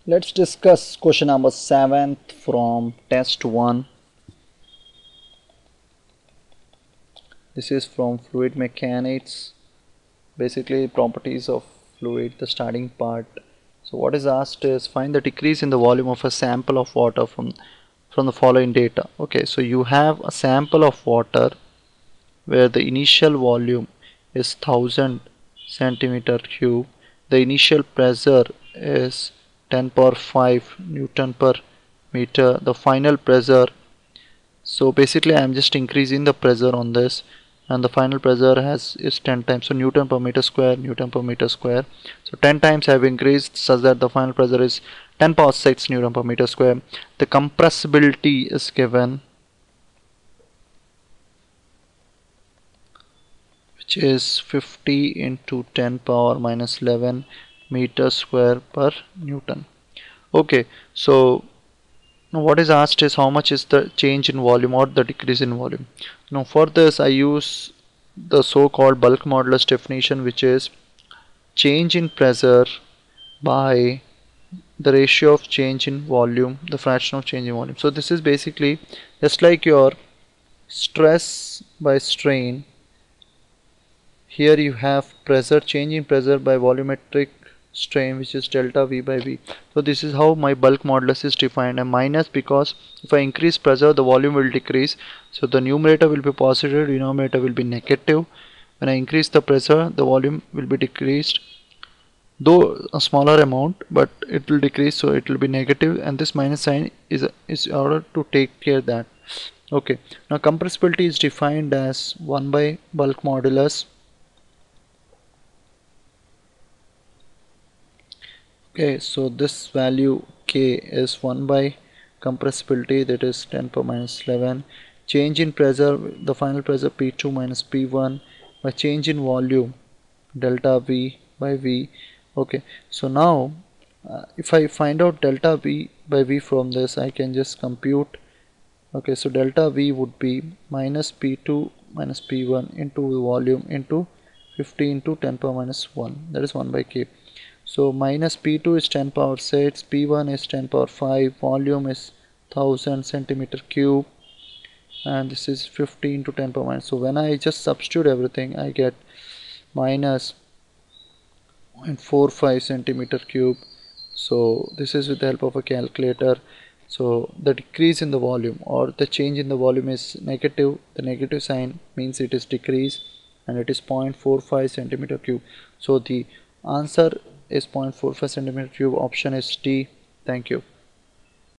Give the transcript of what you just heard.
Let's discuss question number 7 from test 1. This is from fluid mechanics, basically properties of fluid, the starting part. So what is asked is find the decrease in the volume of a sample of water from the following data. Okay, so you have a sample of water where the initial volume is 1000 centimeter cube, the initial pressure is 10 power 5 Newton per meter, the final pressure. So basically I'm just increasing the pressure on this, and the final pressure is 10 times, so Newton per meter square, Newton per meter square. So 10 times I've increased such that the final pressure is 10 power 6 Newton per meter square. The compressibility is given, which is 50 into 10 power minus 11 meter square per Newton. Okay, so now what is asked is how much is the change in volume or the decrease in volume. Now for this I use the so-called bulk modulus definition, which is change in pressure by the ratio of change in volume, the fraction of change in volume. So this is basically just like your stress by strain. Here you have pressure, change in pressure by volumetric strain, which is delta V by V. So this is how my bulk modulus is defined, and minus because if I increase pressure the volume will decrease, so the numerator will be positive, denominator will be negative. When I increase the pressure the volume will be decreased, though a smaller amount, but it will decrease, so it will be negative, and this minus sign is in order to take care of that. Okay, now compressibility is defined as 1 by bulk modulus. Okay, so this value K is 1 by compressibility, that is 10 per minus 11. Change in pressure, the final pressure P2 minus P1 by change in volume delta V by V. Okay, so now if I find out delta V by V from this, I can just compute. Okay, so delta V would be minus P2 minus P1 into the volume into 50 into 10 power minus 1, that is 1 by K. So minus P2 is 10 power 6, P1 is 10 power 5, volume is 1000 centimeter cube, and this is 50 into 10 power minus. So when I just substitute everything, I get minus 0.45 centimeter cube. So this is with the help of a calculator. So the decrease in the volume or the change in the volume is negative. The negative sign means it is decrease, and it is 0.45 centimeter cube. So the answer is 0.45 centimeter cube. Option is D. Thank you.